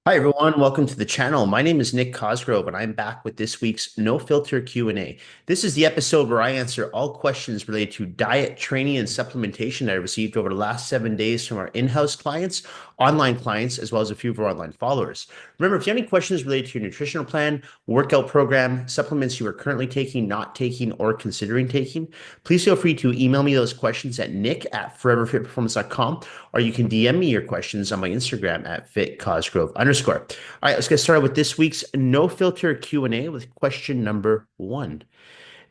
Hi everyone, welcome to the channel. My name is Nick Cosgrove and I'm back with this week's No Filter Q&A. This is the episode where I answer all questions related to diet, training, and supplementation that I received over the last 7 days from our in-house clients, online clients, as well as a few of our online followers. Remember, if you have any questions related to your nutritional plan, workout program, supplements you are currently taking, not taking, or considering taking, please feel free to email me those questions at nick@foreverfitperformance.com, or you can DM me your questions on my Instagram at fitcosgrove_. All right, let's get started with this week's no filter Q&A with question number one.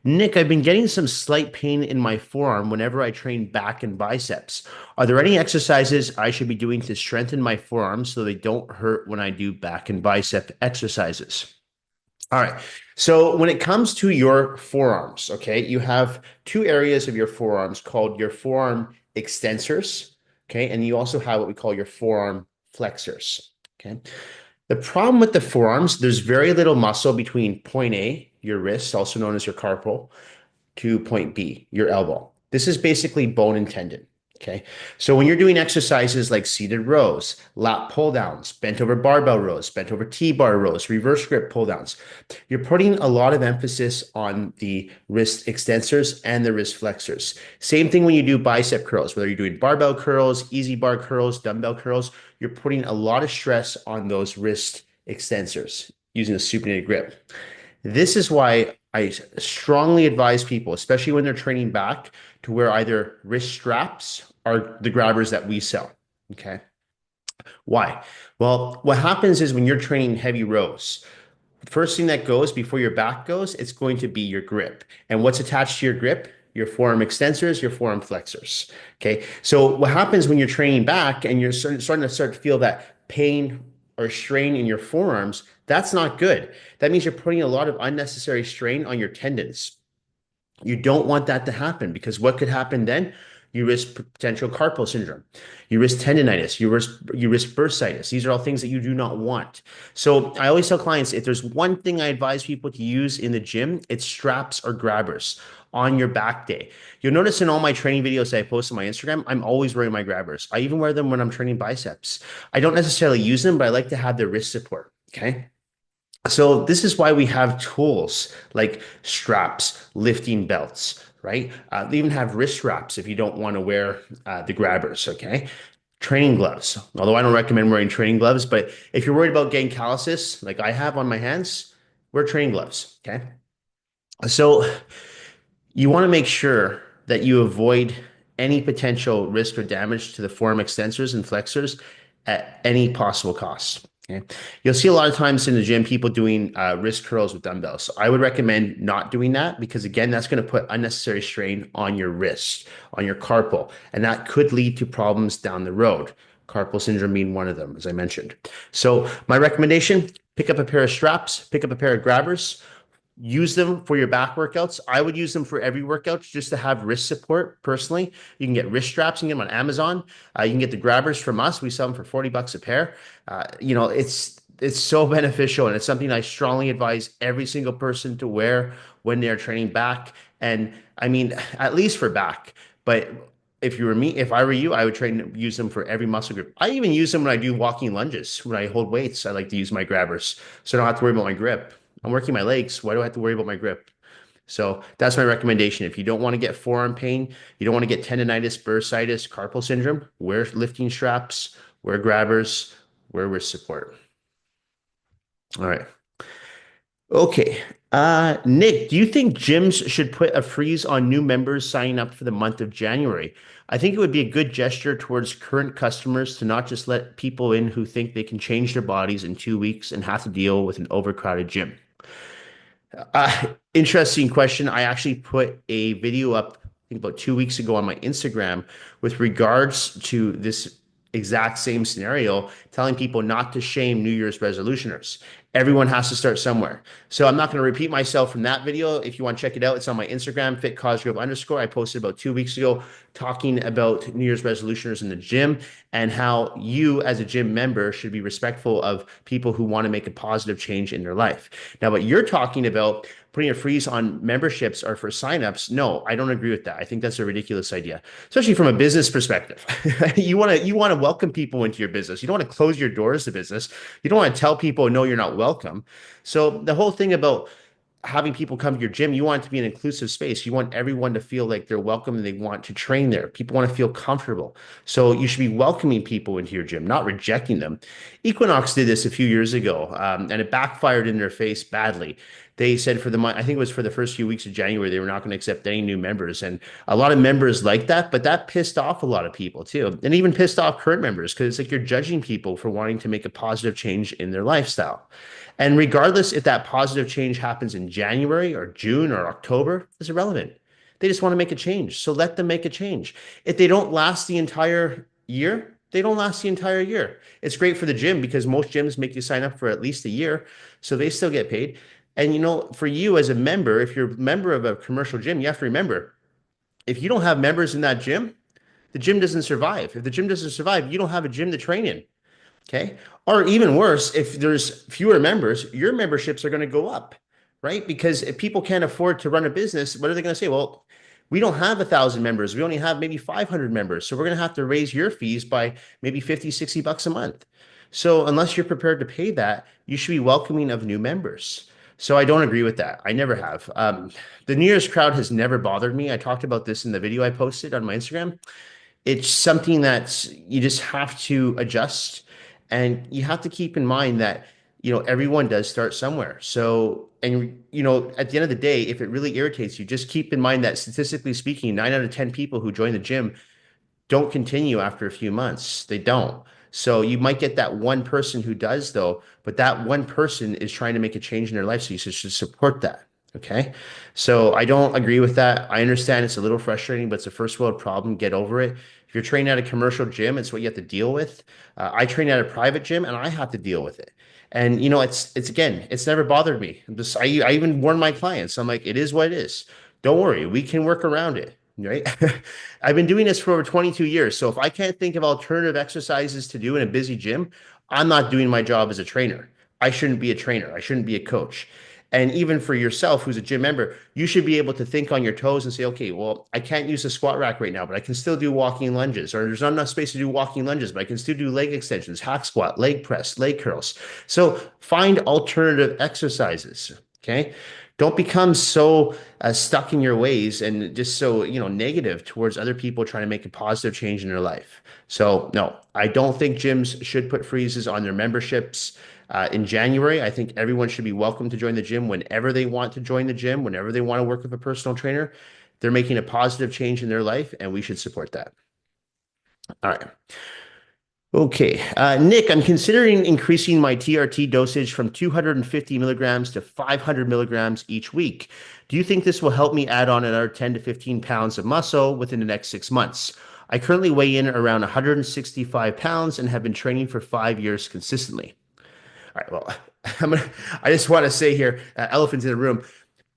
Nick, I've been getting some slight pain in my forearm whenever I train back and biceps. Are there any exercises I should be doing to strengthen my forearms so they don't hurt when I do back and bicep exercises? All right. So when it comes to your forearms, okay, you have two areas of your forearms called your forearm extensors, okay, and you also have what we call your forearm flexors, okay. The problem with the forearms, there's very little muscle between point A, your wrist, also known as your carpal, to point B, your elbow. This is basically bone and tendon. Okay. So when you're doing exercises like seated rows, lat pull downs, bent over barbell rows, bent over T-bar rows, reverse grip pull downs, you're putting a lot of emphasis on the wrist extensors and the wrist flexors. Same thing when you do bicep curls, whether you're doing barbell curls, easy bar curls, dumbbell curls, you're putting a lot of stress on those wrist extensors using a supinated grip. This is why I strongly advise people, especially when they're training back, to wear either wrist straps or the grabbers that we sell. Okay. Why? Well, what happens is when you're training heavy rows, the first thing that goes before your back goes, it's going to be your grip. And what's attached to your grip? Your forearm extensors, your forearm flexors. Okay. So what happens when you're training back and you're starting to feel that pain or strain in your forearms? That's not good. That means you're putting a lot of unnecessary strain on your tendons. You don't want that to happen because what could happen then? You risk potential carpal syndrome. You risk tendonitis. You risk bursitis. These are all things that you do not want. So I always tell clients, if there's one thing I advise people to use in the gym, it's straps or grabbers on your back day. You'll notice in all my training videos that I post on my Instagram, I'm always wearing my grabbers. I even wear them when I'm training biceps. I don't necessarily use them, but I like to have the wrist support. Okay. So this is why we have tools like straps, lifting belts, right? They even have wrist straps if you don't want to wear the grabbers, okay? Training gloves, although I don't recommend wearing training gloves, but if you're worried about getting calluses like I have on my hands, wear training gloves, okay? So you want to make sure that you avoid any potential risk or damage to the forearm extensors and flexors at any possible cost. Okay. You'll see a lot of times in the gym people doing wrist curls with dumbbells. So I would recommend not doing that because again, that's going to put unnecessary strain on your wrist, on your carpal, and that could lead to problems down the road. Carpal syndrome being one of them, as I mentioned. So my recommendation, pick up a pair of straps, pick up a pair of grabbers, use them for your back workouts. I would use them for every workout just to have wrist support personally. You can get wrist straps, you can get them on Amazon. You can get the grabbers from us. We sell them for 40 bucks a pair. It's so beneficial and it's something I strongly advise every single person to wear when they're training back. And I mean, at least for back. But if I were you, I would use them for every muscle group. I even use them when I do walking lunges. When I hold weights, I like to use my grabbers so I don't have to worry about my grip. I'm working my legs. Why do I have to worry about my grip? So that's my recommendation. If you don't want to get forearm pain, you don't want to get tendonitis, bursitis, carpal syndrome, wear lifting straps, wear grabbers, wear wrist support. All right. Okay. Nick, do you think gyms should put a freeze on new members signing up for the month of January? I think it would be a good gesture towards current customers to not just let people in who think they can change their bodies in 2 weeks and have to deal with an overcrowded gym. Interesting question. I actually put a video up, I think about 2 weeks ago on my Instagram with regards to this exact same scenario, telling people not to shame New Year's resolutioners. Everyone has to start somewhere. So I'm not going to repeat myself from that video. If you want to check it out, it's on my Instagram, _. I posted about 2 weeks ago talking about New Year's resolutions in the gym and how you as a gym member should be respectful of people who want to make a positive change in their life. Now, what you're talking about, putting a freeze on memberships or for signups, no, I don't agree with that. I think that's a ridiculous idea, especially from a business perspective. You want to welcome people into your business. You don't want to close your doors to business. You don't want to tell people, no, you're not welcome. So the whole thing about having people come to your gym, you want it to be an inclusive space. You want everyone to feel like they're welcome and they want to train there. People want to feel comfortable. So you should be welcoming people into your gym, not rejecting them. Equinox did this a few years ago, and it backfired in their face badly. They said for the month, I think it was for the first few weeks of January, they were not going to accept any new members. And a lot of members like that, but that pissed off a lot of people too. And even pissed off current members because it's like you're judging people for wanting to make a positive change in their lifestyle. And regardless if that positive change happens in January or June or October, is irrelevant. They just want to make a change. So let them make a change. If they don't last the entire year, they don't last the entire year. It's great for the gym because most gyms make you sign up for at least a year. So they still get paid. And for you as a member, if you're a member of a commercial gym, you have to remember if you don't have members in that gym, the gym doesn't survive. If the gym doesn't survive, you don't have a gym to train in. Okay. Or even worse, if there's fewer members, your memberships are going to go up, right? Because if people can't afford to run a business, what are they going to say? Well, we don't have 1,000 members. We only have maybe 500 members. So we're going to have to raise your fees by maybe 50, $60 a month. So unless you're prepared to pay that, you should be welcoming of new members. So I don't agree with that. I never have. The New Year's crowd has never bothered me. I talked about this in the video I posted on my Instagram. It's something that you just have to adjust, and you have to keep in mind that everyone does start somewhere. So, and at the end of the day, if it really irritates you, just keep in mind that statistically speaking, 9 out of 10 people who join the gym don't continue after a few months. They don't. So you might get that one person who does, though, but that one person is trying to make a change in their life. So you should support that. Okay. So I don't agree with that. I understand it's a little frustrating, but it's a first world problem. Get over it. If you're training at a commercial gym, it's what you have to deal with. I train at a private gym and I have to deal with it. And it's again, it's never bothered me. I even warn my clients. I'm like, it is what it is. Don't worry, we can work around it. Right. I've been doing this for over 22 years. So if I can't think of alternative exercises to do in a busy gym, I'm not doing my job as a trainer. I shouldn't be a trainer. I shouldn't be a coach. And even for yourself, who's a gym member, you should be able to think on your toes and say, okay, well, I can't use a squat rack right now, but I can still do walking lunges, or there's not enough space to do walking lunges, but I can still do leg extensions, hack squat, leg press, leg curls. So find alternative exercises. Okay. Don't become so stuck in your ways and just so, negative towards other people trying to make a positive change in their life. So no, I don't think gyms should put freezes on their memberships. In January, I think everyone should be welcome to join the gym whenever they want to join the gym, whenever they want to work with a personal trainer. They're making a positive change in their life, and we should support that. All right. Okay. Nick, I'm considering increasing my TRT dosage from 250 milligrams to 500 milligrams each week. Do you think this will help me add on another 10 to 15 pounds of muscle within the next 6 months? I currently weigh in around 165 pounds and have been training for 5 years consistently. All right. Well, I just want to say here, elephant in the room,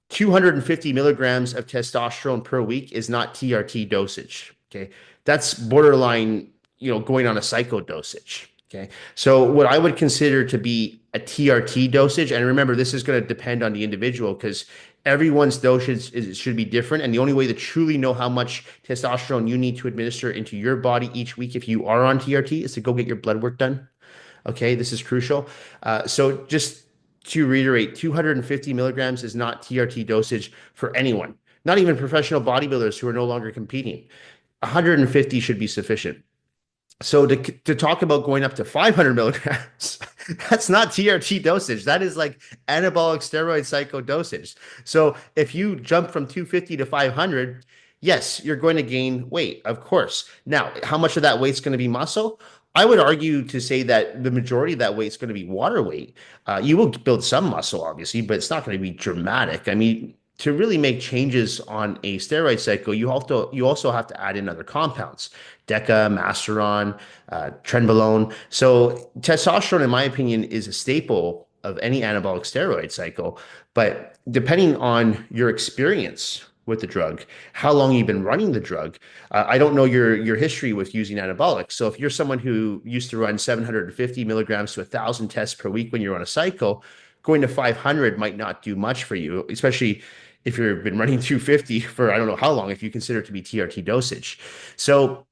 250 milligrams of testosterone per week is not TRT dosage. Okay. That's borderline, going on a psycho dosage. Okay. So what I would consider to be a TRT dosage, and remember, this is going to depend on the individual because everyone's dosage should be different. And the only way to truly know how much testosterone you need to administer into your body each week, if you are on TRT, is to go get your blood work done. Okay, this is crucial. So just to reiterate, 250 milligrams is not TRT dosage for anyone, not even professional bodybuilders who are no longer competing. 150 should be sufficient. So to talk about going up to 500 milligrams, that's not TRT dosage. That is like anabolic steroid psycho dosage. So if you jump from 250 to 500, yes, you're going to gain weight, of course. Now, how much of that weight's going to be muscle? I would argue to say that the majority of that weight is going to be water weight. You will build some muscle, obviously, but it's not going to be dramatic. I mean, to really make changes on a steroid cycle, you also have to add in other compounds, DECA, Masteron, Trenbolone. So testosterone, in my opinion, is a staple of any anabolic steroid cycle. But depending on your experience with the drug, how long you've been running the drug, I don't know your history with using anabolics. So if you're someone who used to run 750 milligrams to 1,000 tests per week when you're on a cycle, going to 500 might not do much for you, especially if you've been running 250 for I don't know how long, if you consider it to be TRT dosage. So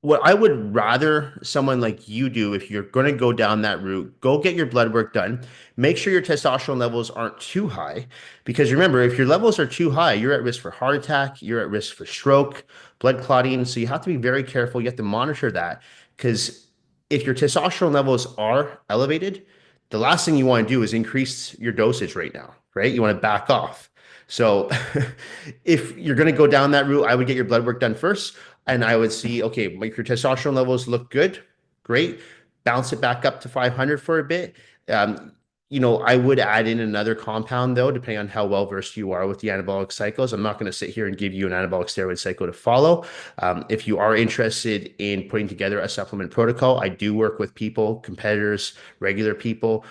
what I would rather someone like you do, if you're going to go down that route, go get your blood work done. Make sure your testosterone levels aren't too high. Because remember, if your levels are too high, you're at risk for heart attack, you're at risk for stroke, blood clotting. So you have to be very careful. You have to monitor that. Because if your testosterone levels are elevated, the last thing you want to do is increase your dosage right now, right? You want to back off. So if you're going to go down that route, I would get your blood work done first. And I would see, okay, like your testosterone levels look good, great. Bounce it back up to 500 for a bit. Um, I would add in another compound though, depending on how well versed you are with the anabolic cycles. I'm not going to sit here and give you an anabolic steroid cycle to follow. If you are interested in putting together a supplement protocol, I do work with people, competitors, regular people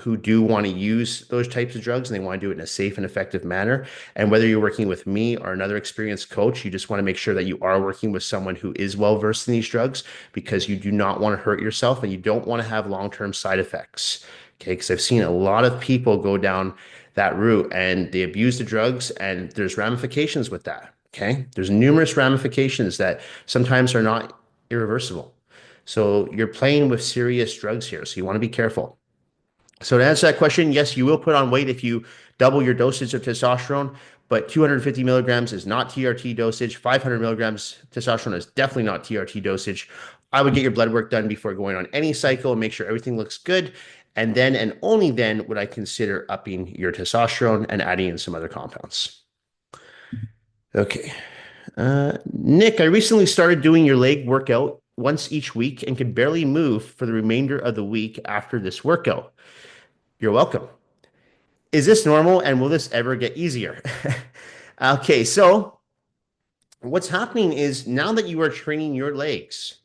who do want to use those types of drugs and they want to do it in a safe and effective manner. And whether you're working with me or another experienced coach, you just want to make sure that you are working with someone who is well versed in these drugs because you do not want to hurt yourself and you don't want to have long-term side effects. Okay, because I've seen a lot of people go down that route and they abuse the drugs and there's ramifications with that. Okay, there's numerous ramifications that sometimes are not irreversible. So you're playing with serious drugs here, so you want to be careful. So to answer that question, yes, you will put on weight if you double your dosage of testosterone, but 250 milligrams is not TRT dosage. 500 milligrams testosterone is definitely not TRT dosage. I would get your blood work done before going on any cycle and make sure everything looks good. And then and only then would I consider upping your testosterone and adding in some other compounds. Okay. Nick, I recently started doing your leg workout once each week and can barely move for the remainder of the week after this workout. You're welcome. Is this normal and will this ever get easier? Okay, so what's happening is now that you are training your legs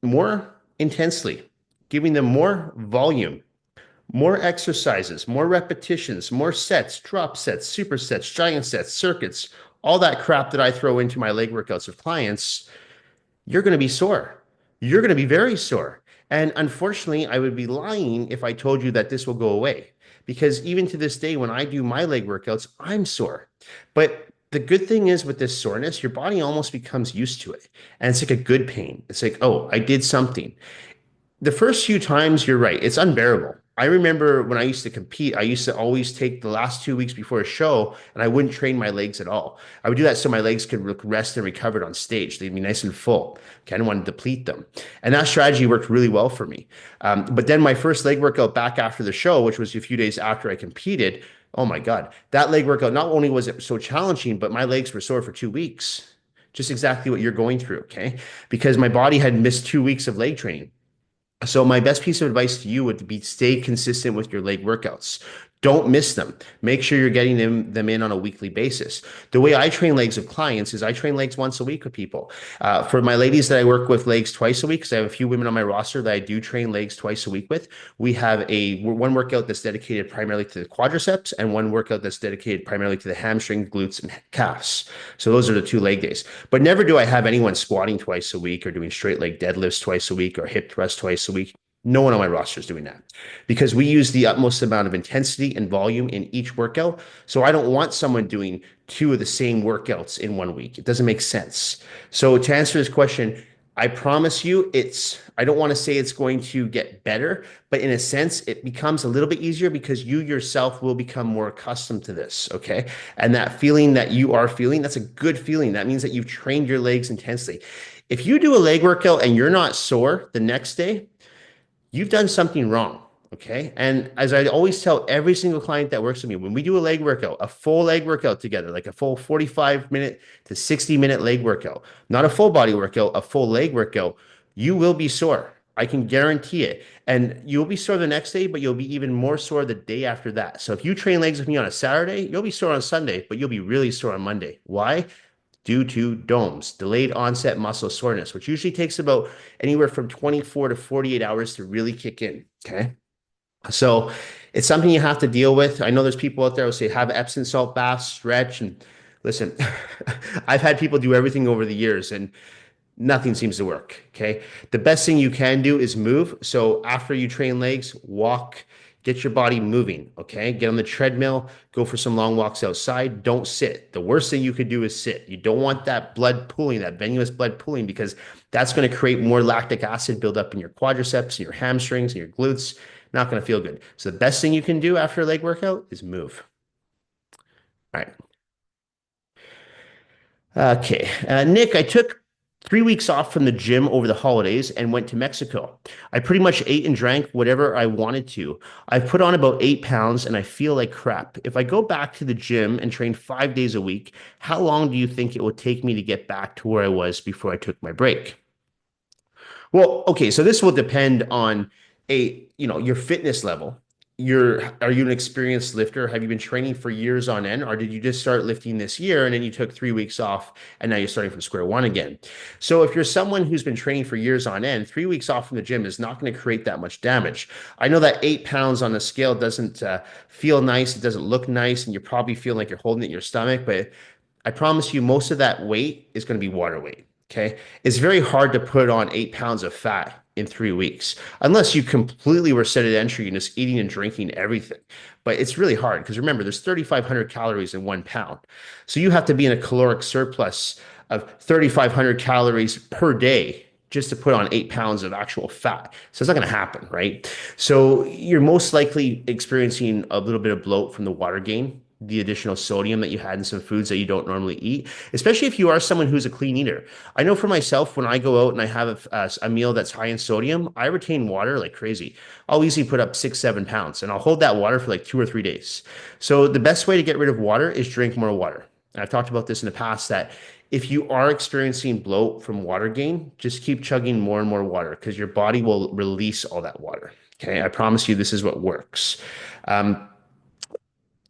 more intensely, giving them more volume, more exercises, more repetitions, more sets, drop sets, supersets, giant sets, circuits, all that crap that I throw into my leg workouts of clients, you're going to be sore. You're going to be very sore. And unfortunately, I would be lying if I told you that this will go away. Because even to this day, when I do my leg workouts, I'm sore. But the good thing is with this soreness, your body almost becomes used to it. And it's like a good pain. It's like, oh, I did something. The first few times, you're right, it's unbearable. I remember when I used to compete, I used to always take the last 2 weeks before a show and I wouldn't train my legs at all. I would do that so my legs could rest and recover on stage. They'd be nice and full. Okay, I didn't want to deplete them. And that strategy worked really well for me. But then my first leg workout back after the show, which was a few days after I competed, oh my God, that leg workout, not only was it so challenging, but my legs were sore for 2 weeks. Just exactly what you're going through, okay? Because my body had missed 2 weeks of leg training. So my best piece of advice to you would be stay consistent with your leg workouts. Don't miss them. Make sure you're getting them in on a weekly basis. The way I train legs with clients is I train legs once a week with people. For my ladies that I work with legs twice a week, because I have a few women on my roster that I do train legs twice a week with, we have one workout that's dedicated primarily to the quadriceps and one workout that's dedicated primarily to the hamstring, glutes, and calves. So those are the 2 leg days. But never do I have anyone squatting twice a week or doing straight leg deadlifts twice a week or hip thrust twice a week. No one on my roster is doing that because we use the utmost amount of intensity and volume in each workout. So I don't want someone doing 2 of the same workouts in 1 week. It doesn't make sense. So to answer this question, I promise you I don't want to say it's going to get better, but in a sense, it becomes a little bit easier because you yourself will become more accustomed to this. Okay. And that feeling that you are feeling, that's a good feeling. That means that you've trained your legs intensely. If you do a leg workout and you're not sore the next day, you've done something wrong. Okay. And as I always tell every single client that works with me, when we do a leg workout, a full leg workout together, like a full 45-minute to 60-minute leg workout, not a full body workout, a full leg workout, you will be sore. I can guarantee it. And you'll be sore the next day, but you'll be even more sore the day after that. So if you train legs with me on a Saturday, you'll be sore on Sunday, but you'll be really sore on Monday. Why? Due to DOMS, delayed onset muscle soreness, which usually takes about anywhere from 24 to 48 hours to really kick in. Okay. So it's something you have to deal with. I know there's people out there who say have Epsom salt baths, stretch, and listen, I've had people do everything over the years and nothing seems to work. Okay. The best thing you can do is move. So after you train legs, walk, get your body moving. Okay. Get on the treadmill, go for some long walks outside. Don't sit. The worst thing you could do is sit. You don't want that blood pooling, that venous blood pooling, because that's going to create more lactic acid buildup in your quadriceps and your hamstrings and your glutes. Not going to feel good. So the best thing you can do after a leg workout is move. All right. Okay. Nick, I took 3 weeks off from the gym over the holidays and went to Mexico. I pretty much ate and drank whatever I wanted to. I've put on about 8 pounds and I feel like crap. If I go back to the gym and train 5 days a week, how long do you think it will take me to get back to where I was before I took my break? Well, okay, so this will depend on your fitness level. Are you an experienced lifter? Have you been training for years on end, or did you just start lifting this year and then you took 3 weeks off and now you're starting from square one again? So if you're someone who's been training for years on end, 3 weeks off from the gym is not going to create that much damage. I know that 8 pounds on the scale doesn't feel nice, it doesn't look nice, and you probably feel like you're holding it in your stomach, but I promise you, most of that weight is going to be water weight. Okay. It's very hard to put on 8 pounds of fat in 3 weeks, unless you completely were sedentary and just eating and drinking everything. But it's really hard because remember, there's 3,500 calories in 1 pound. So you have to be in a caloric surplus of 3,500 calories per day just to put on 8 pounds of actual fat. So it's not going to happen, right? So you're most likely experiencing a little bit of bloat from the water gain, the additional sodium that you had in some foods that you don't normally eat, especially if you are someone who's a clean eater. I know for myself, when I go out and I have a meal that's high in sodium, I retain water like crazy. I'll easily put up 6, 7 pounds and I'll hold that water for like 2 or 3 days. So the best way to get rid of water is drink more water. And I've talked about this in the past that if you are experiencing bloat from water gain, just keep chugging more and more water because your body will release all that water. Okay. I promise you, this is what works. Um,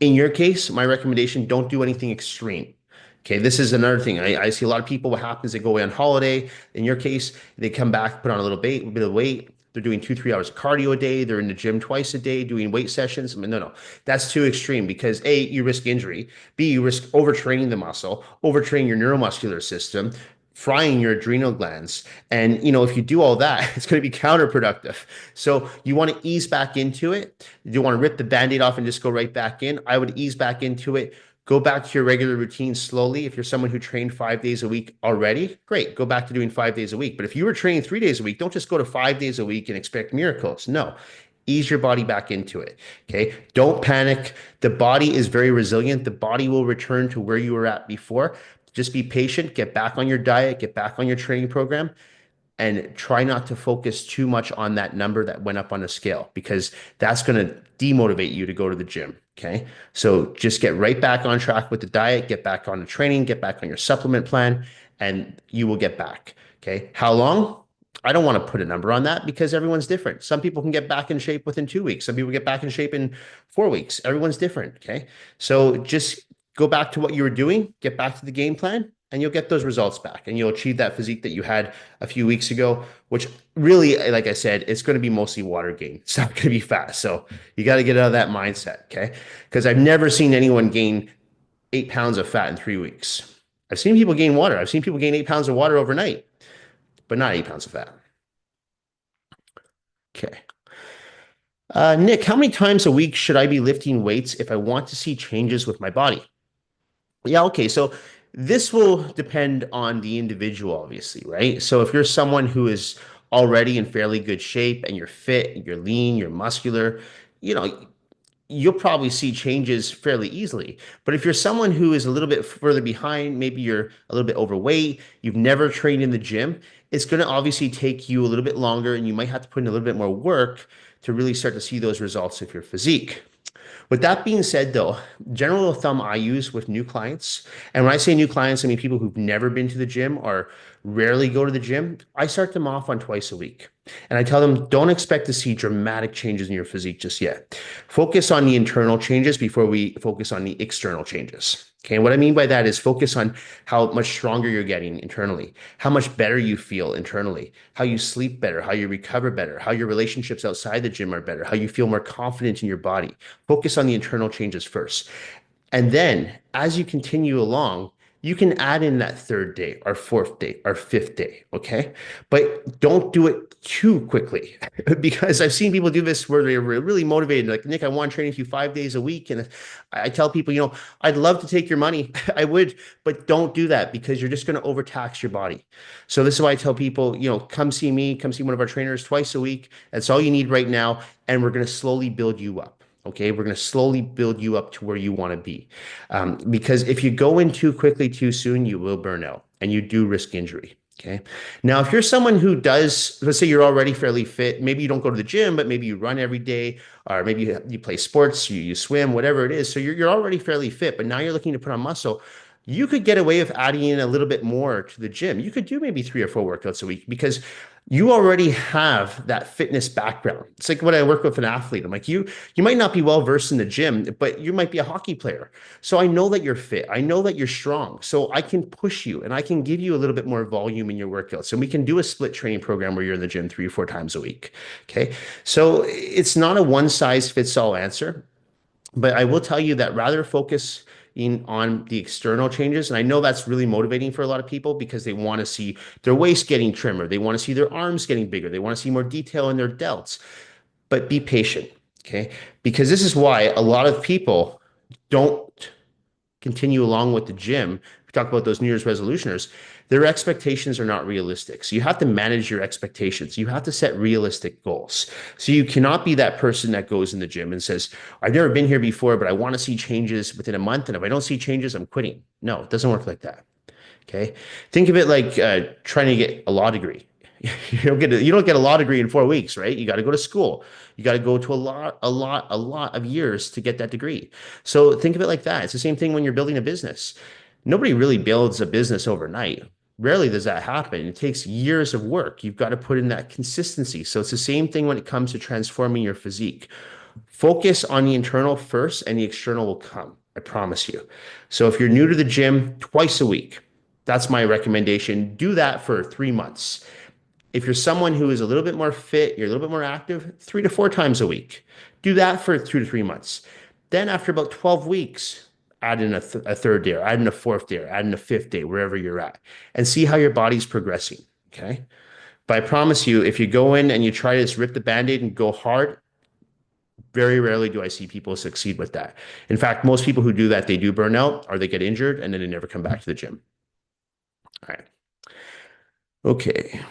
in your case, my recommendation, don't do anything extreme. Okay, this is another thing. I see a lot of people, what happens, they go away on holiday. In your case, they come back, put on a bit of weight. They're doing 2, 3 hours of cardio a day. They're in the gym twice a day doing weight sessions. I mean, no, that's too extreme because A, you risk injury. B, you risk overtraining the muscle, overtraining your neuromuscular system, frying your adrenal glands. And, if you do all that, it's going to be counterproductive. So you want to ease back into it. You don't want to rip the band-aid off and just go right back in. I would ease back into it. Go back to your regular routine slowly. If you're someone who trained 5 days a week already, great. Go back to doing 5 days a week. But if you were training 3 days a week, don't just go to 5 days a week and expect miracles. No, ease your body back into it. Okay. Don't panic. The body is very resilient. The body will return to where you were at before. Just be patient, get back on your diet, get back on your training program, and try not to focus too much on that number that went up on a scale because that's going to demotivate you to go to the gym. Okay. So just get right back on track with the diet, get back on the training, get back on your supplement plan, and you will get back. Okay. How long? I don't want to put a number on that because everyone's different. Some people can get back in shape within 2 weeks. Some people get back in shape in 4 weeks. Everyone's different. Okay. So just go back to what you were doing, get back to the game plan, and you'll get those results back and you'll achieve that physique that you had a few weeks ago, which really, like I said, it's going to be mostly water gain. It's not going to be fat. So you got to get out of that mindset. Okay. Because I've never seen anyone gain 8 pounds of fat in 3 weeks. I've seen people gain water. I've seen people gain 8 pounds of water overnight, but not 8 pounds of fat. Okay. Nick, how many times a week should I be lifting weights if I want to see changes with my body? Yeah, okay. So this will depend on the individual, obviously, right? So if you're someone who is already in fairly good shape and you're fit, you're lean, you're muscular, you know, you'll probably see changes fairly easily. But if you're someone who is a little bit further behind, maybe you're a little bit overweight, you've never trained in the gym, it's going to obviously take you a little bit longer and you might have to put in a little bit more work to really start to see those results of your physique. With that being said, though, general rule of thumb I use with new clients, and when I say new clients, I mean people who've never been to the gym or rarely go to the gym, I start them off on twice a week. And I tell them, don't expect to see dramatic changes in your physique just yet. Focus on the internal changes before we focus on the external changes. Okay. And what I mean by that is focus on how much stronger you're getting internally, how much better you feel internally, how you sleep better, how you recover better, how your relationships outside the gym are better, how you feel more confident in your body. Focus on the internal changes first. And then as you continue along, you can add in that third day or fourth day or fifth day. Okay. But don't do it too quickly because I've seen people do this where they're really motivated. Like, Nick, I want to train with you 5 days a week. And I tell people, I'd love to take your money. I would, but don't do that because you're just going to overtax your body. So this is why I tell people, come see me, come see one of our trainers twice a week. That's all you need right now. And we're going to slowly build you up. Okay, we're going to slowly build you up to where you want to be. Because if you go in too quickly, too soon, you will burn out and you do risk injury. Okay. Now, if you're someone who does, let's say you're already fairly fit, maybe you don't go to the gym, but maybe you run every day, or maybe you play sports, you swim, whatever it is. So you're already fairly fit, but now you're looking to put on muscle. You could get away with adding in a little bit more to the gym. You could do maybe 3 or 4 workouts a week because you already have that fitness background. It's like when I work with an athlete, I'm like, you might not be well versed in the gym, but you might be a hockey player. So I know that you're fit. I know that you're strong. So I can push you and I can give you a little bit more volume in your workouts. And we can do a split training program where you're in the gym 3 or 4 times a week. Okay. So it's not a one size fits all answer. But I will tell you that rather focus on the external changes. And I know that's really motivating for a lot of people because they want to see their waist getting trimmer. They want to see their arms getting bigger. They want to see more detail in their delts. But be patient, okay? Because this is why a lot of people don't continue along with the gym. We talk about those New Year's resolutioners. Their expectations are not realistic. So you have to manage your expectations. You have to set realistic goals. So you cannot be that person that goes in the gym and says, I've never been here before, but I want to see changes within a month. And if I don't see changes, I'm quitting. No, it doesn't work like that. Okay. Think of it like trying to get a law degree. You don't get a law degree in 4 weeks, right? You got to go to school. You got to go to a lot of years to get that degree. So think of it like that. It's the same thing when you're building a business. Nobody really builds a business overnight. Rarely does that happen. It takes years of work. You've got to put in that consistency. So it's the same thing when it comes to transforming your physique. Focus on the internal first and the external will come. I promise you. So if you're new to the gym, twice a week, that's my recommendation. Do that for 3 months. If you're someone who is a little bit more fit, you're a little bit more active, 3 to 4 times a week. Do that for 2 to 3 months. Then after about 12 weeks, add in a third day, or add in a fourth day, or add in a fifth day, wherever you're at, and see how your body's progressing. Okay. But I promise you, if you go in and you try to just rip the band-aid and go hard, very rarely do I see people succeed with that. In fact, most people who do that, they do burn out or they get injured and then they never come back to the gym. All right. Okay.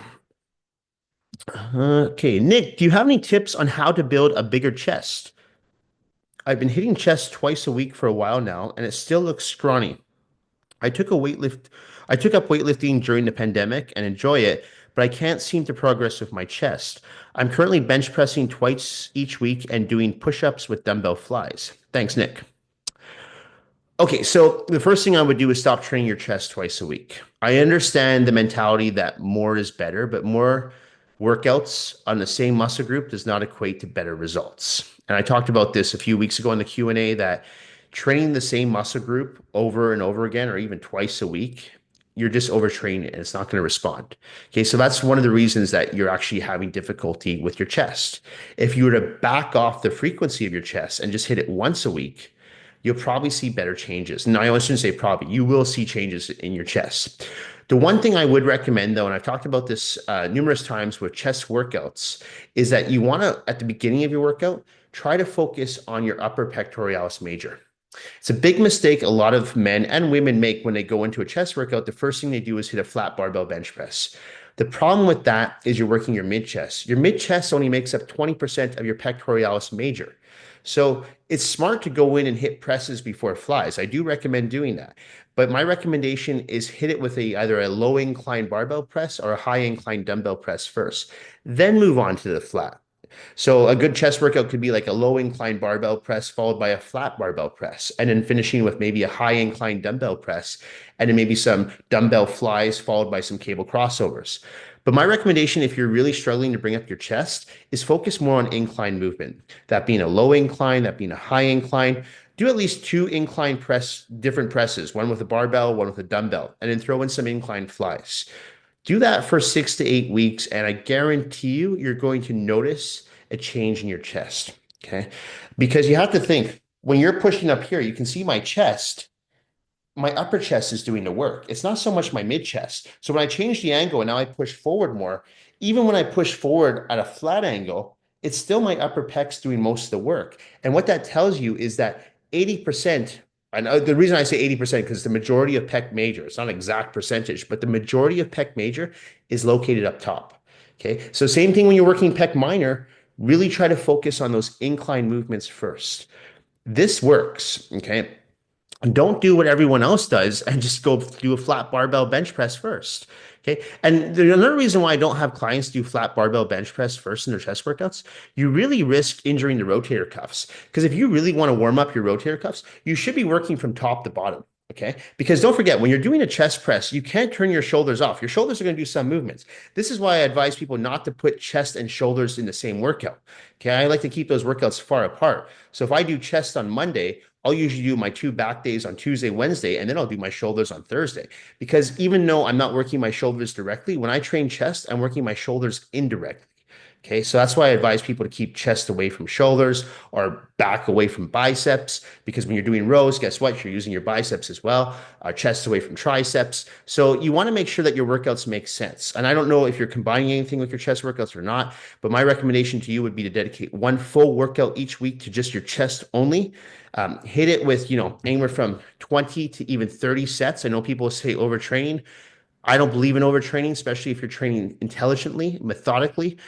Okay, Nick, do you have any tips on how to build a bigger chest? I've been hitting chest twice a week for a while now, and it still looks scrawny. I took a weightlift, I took up weightlifting during the pandemic and enjoy it, but I can't seem to progress with my chest. I'm currently bench pressing twice each week and doing push-ups with dumbbell flies. Thanks, Nick. Okay, so the first thing I would do is stop training your chest twice a week. I understand the mentality that more is better, but more workouts on the same muscle group does not equate to better results. And I talked about this a few weeks ago in the Q&A that training the same muscle group over and over again, or even twice a week, you're just overtraining it and it's not going to respond. Okay, so that's one of the reasons that you're actually having difficulty with your chest. If you were to back off the frequency of your chest and just hit it once a week, you'll probably see better changes. Now, I shouldn't say probably, you will see changes in your chest. The one thing I would recommend, though, and I've talked about this numerous times with chest workouts, is that you want to, at the beginning of your workout, try to focus on your upper pectoralis major. It's a big mistake a lot of men and women make when they go into a chest workout. The first thing they do is hit a flat barbell bench press. The problem with that is you're working your mid chest. Your mid chest only makes up 20% of your pectoralis major. So it's smart to go in and hit presses before flies. I do recommend doing that. But my recommendation is hit it with either a low incline barbell press or a high incline dumbbell press first, then move on to the flat. So a good chest workout could be like a low incline barbell press followed by a flat barbell press, and then finishing with maybe a high incline dumbbell press, and then maybe some dumbbell flies followed by some cable crossovers. But my recommendation, if you're really struggling to bring up your chest, is focus more on incline movement. That being a low incline, that being a high incline. Do at least two incline press, different presses, one with a barbell, one with a dumbbell, and then throw in some incline flies. Do that for 6 to 8 weeks, and I guarantee you, you're going to notice a change in your chest. Okay. Because you have to think when you're pushing up here, you can see my upper chest is doing the work. It's not so much my mid chest. So when I change the angle and now I push forward more, even when I push forward at a flat angle, it's still my upper pecs doing most of the work. And what that tells you is that 80%, and the reason I say 80% because the majority of pec major, it's not an exact percentage, but the majority of pec major is located up top. Okay. So same thing when you're working pec minor, really try to focus on those incline movements first. This works. Okay. Don't do what everyone else does and just go do a flat barbell bench press first. Okay. And there's another reason why I don't have clients do flat barbell bench press first in their chest workouts. You really risk injuring the rotator cuffs. Because if you really want to warm up your rotator cuffs, you should be working from top to bottom. Okay. Because don't forget, when you're doing a chest press, you can't turn your shoulders off. Your shoulders are going to do some movements. This is why I advise people not to put chest and shoulders in the same workout. Okay. I like to keep those workouts far apart. So if I do chest on Monday, I'll usually do my two back days on Tuesday, Wednesday, and then I'll do my shoulders on Thursday. Because even though I'm not working my shoulders directly, when I train chest, I'm working my shoulders indirectly. Okay, so that's why I advise people to keep chest away from shoulders or back away from biceps, because when you're doing rows, guess what? You're using your biceps as well, chest away from triceps. So you want to make sure that your workouts make sense. And I don't know if you're combining anything with your chest workouts or not, but my recommendation to you would be to dedicate one full workout each week to just your chest only. Hit it with, anywhere from 20 to even 30 sets. I know people say overtraining. I don't believe in overtraining, especially if you're training intelligently, methodically.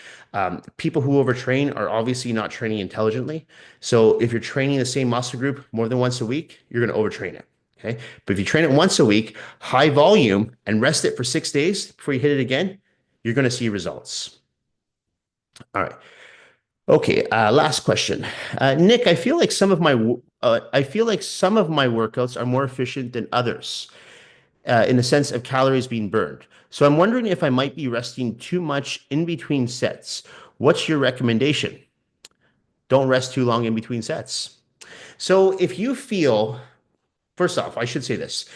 People who overtrain are obviously not training intelligently. So if you're training the same muscle group more than once a week, you're going to overtrain it. Okay. But if you train it once a week, high volume, and rest it for 6 days before you hit it again, you're going to see results. All right. Okay. Last question. Nick, I feel like some of my workouts are more efficient than others in the sense of calories being burned. So I'm wondering if I might be resting too much in between sets. What's your recommendation? Don't rest too long in between sets. So if you feel, first off, I should say this.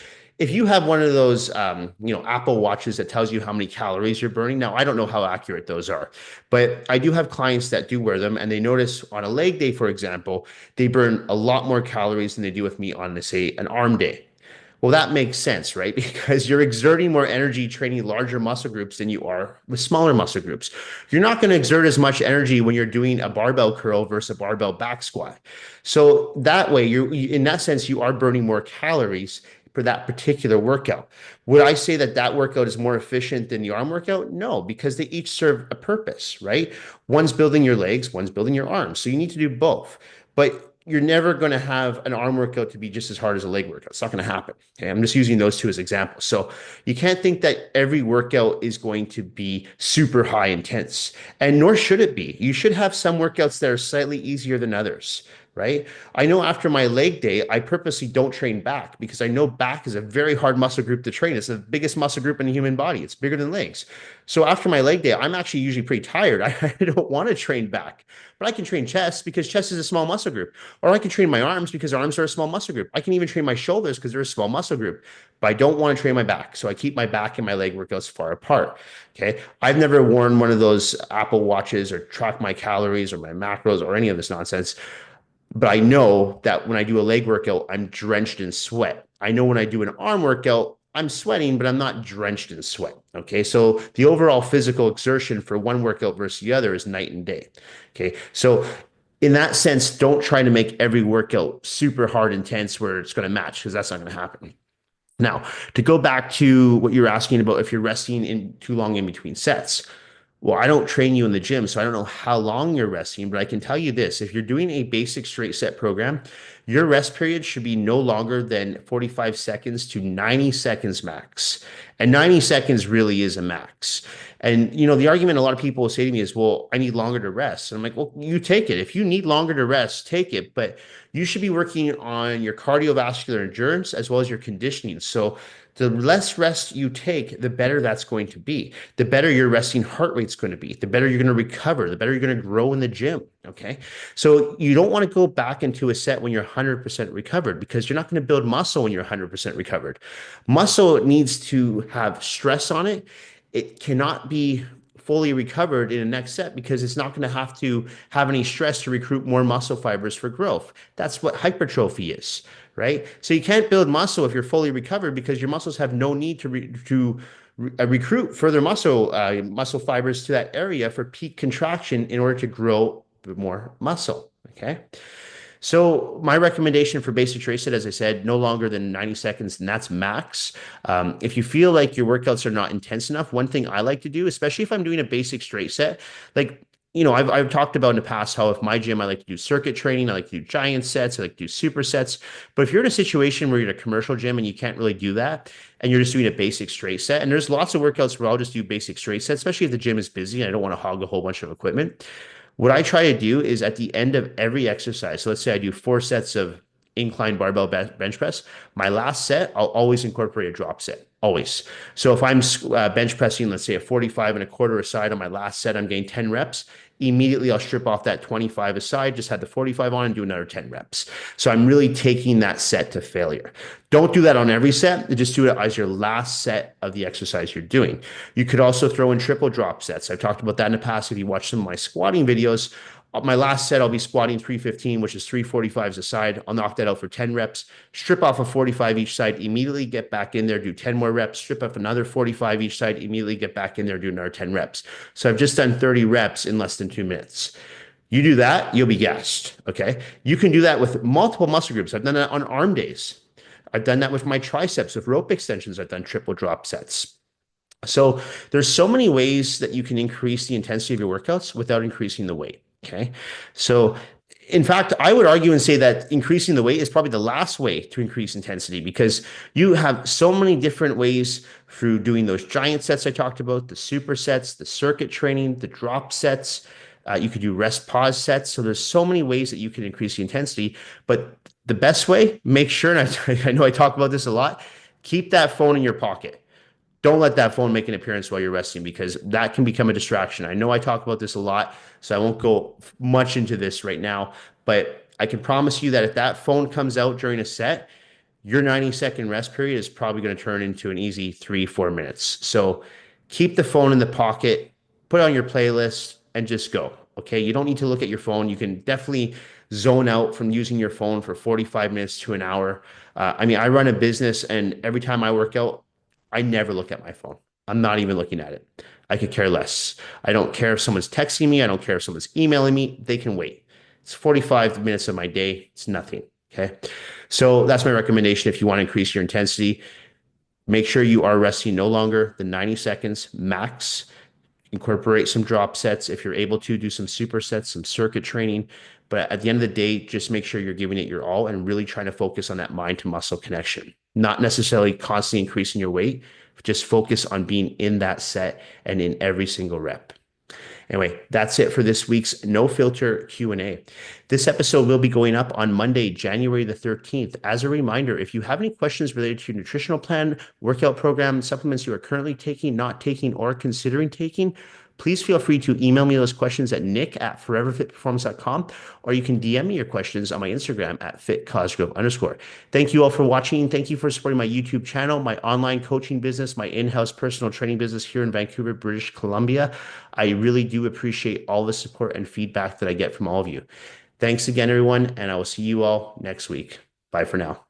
If you have one of those, Apple watches that tells you how many calories you're burning, now I don't know how accurate those are, but I do have clients that do wear them, and they notice on a leg day, for example, they burn a lot more calories than they do with me on, say, an arm day. Well, that makes sense, right? Because you're exerting more energy training larger muscle groups than you are with smaller muscle groups. You're not going to exert as much energy when you're doing a barbell curl versus a barbell back squat. So that way, in that sense, you are burning more calories for that particular workout. Would I say that that workout is more efficient than the arm workout? No, because they each serve a purpose, right? One's building your legs, one's building your arms. So you need to do both. But you're never going to have an arm workout to be just as hard as a leg workout. It's not going to happen. Okay. I'm just using those two as examples. So you can't think that every workout is going to be super high intense, and nor should it be. You should have some workouts that are slightly easier than others, right? I know after my leg day, I purposely don't train back because I know back is a very hard muscle group to train. It's the biggest muscle group in the human body. It's bigger than legs. So after my leg day, I'm actually usually pretty tired. I don't want to train back, but I can train chest because chest is a small muscle group. Or I can train my arms because arms are a small muscle group. I can even train my shoulders because they're a small muscle group, but I don't want to train my back. So I keep my back and my leg workouts far apart. Okay. I've never worn one of those Apple watches or track my calories or my macros or any of this nonsense. But I know that when I do a leg workout, I'm drenched in sweat. I know when I do an arm workout, I'm sweating, but I'm not drenched in sweat. Okay. So the overall physical exertion for one workout versus the other is night and day. Okay. So in that sense, don't try to make every workout super hard intense where it's going to match because that's not going to happen. Now, to go back to what you're asking about if you're resting in too long in between sets, Well, I don't train you in the gym, so I don't know how long you're resting, but I can tell you this. If you're doing a basic straight set program, your rest period should be no longer than 45 seconds to 90 seconds max. And 90 seconds really is a max. And the argument a lot of people will say to me is, well, I need longer to rest. And I'm like, well, you take it. If you need longer to rest, take it. But you should be working on your cardiovascular endurance as well as your conditioning. So the less rest you take, the better that's going to be. The better your resting heart rate's going to be. The better you're going to recover. The better you're going to grow in the gym. Okay. So you don't want to go back into a set when you're 100% recovered because you're not going to build muscle when you're 100% recovered. Muscle needs to have stress on it. It cannot be fully recovered in the next set because it's not going to have any stress to recruit more muscle fibers for growth. That's what hypertrophy is, right? So you can't build muscle if you're fully recovered because your muscles have no need to recruit further muscle fibers to that area for peak contraction in order to grow more muscle. Okay. So my recommendation for basic trace set, as I said, no longer than 90 seconds, and that's max. If you feel like your workouts are not intense enough, one thing I like to do, especially if I'm doing a basic straight set, like I've talked about in the past how if my gym I like to do circuit training, I like to do giant sets, I like to do super sets. But if you're in a situation where you're in a commercial gym and you can't really do that, and you're just doing a basic straight set, and there's lots of workouts where I'll just do basic straight sets, especially if the gym is busy and I don't want to hog a whole bunch of equipment. What I try to do is at the end of every exercise, so let's say I do 4 sets of incline barbell bench press, my last set, I'll always incorporate a drop set, always. So if I'm bench pressing, let's say a 45 and a quarter aside on my last set, I'm getting 10 reps. Immediately, I'll strip off that 25 aside, just had the 45 on and do another 10 reps. So I'm really taking that set to failure. Don't do that on every set. Just do it as your last set of the exercise you're doing. You could also throw in triple drop sets. I've talked about that in the past. If you watch some of my squatting videos, my last set, I'll be squatting 315, which is 345s a side. I'll knock that out for 10 reps, strip off a 45 each side, immediately get back in there, do 10 more reps, strip off another 45 each side, immediately get back in there, do another 10 reps. So I've just done 30 reps in less than 2 minutes. You do that, you'll be gassed. Okay. You can do that with multiple muscle groups. I've done that on arm days. I've done that with my triceps, with rope extensions. I've done triple drop sets. So there's so many ways that you can increase the intensity of your workouts without increasing the weight. Okay. So in fact, I would argue and say that increasing the weight is probably the last way to increase intensity because you have so many different ways through doing those giant sets I talked about, the super sets, the circuit training, the drop sets. You could do rest pause sets. So there's so many ways that you can increase the intensity. But the best way, make sure, and I know I talk about this a lot, keep that phone in your pocket. Don't let that phone make an appearance while you're resting because that can become a distraction. I know I talk about this a lot, so I won't go much into this right now, but I can promise you that if that phone comes out during a set, your 90-second rest period is probably going to turn into an easy 3, 4 minutes. So keep the phone in the pocket, put it on your playlist, and just go. Okay. You don't need to look at your phone. You can definitely zone out from using your phone for 45 minutes to an hour. I mean, I run a business, and every time I work out, I never look at my phone. I'm not even looking at it. I could care less. I don't care if someone's texting me. I don't care if someone's emailing me. They can wait. It's 45 minutes of my day. It's nothing. Okay. So that's my recommendation. If you want to increase your intensity, make sure you are resting no longer than 90 seconds max. Incorporate some drop sets. If you're able to, do some supersets, some circuit training. But at the end of the day, just make sure you're giving it your all and really trying to focus on that mind to muscle connection. Not necessarily constantly increasing your weight, just focus on being in that set and in every single rep. Anyway, that's it for this week's No Filter Q&A. This episode will be going up on Monday, January the 13th. As a reminder, if you have any questions related to your nutritional plan, workout program, supplements you are currently taking, not taking, or considering taking, please feel free to email me those questions at nick@foreverfitperformance.com, or you can DM me your questions on my Instagram at @fitcosgrove_. Thank you all for watching. Thank you for supporting my YouTube channel, my online coaching business, my in-house personal training business here in Vancouver, British Columbia. I really do appreciate all the support and feedback that I get from all of you. Thanks again, everyone, and I will see you all next week. Bye for now.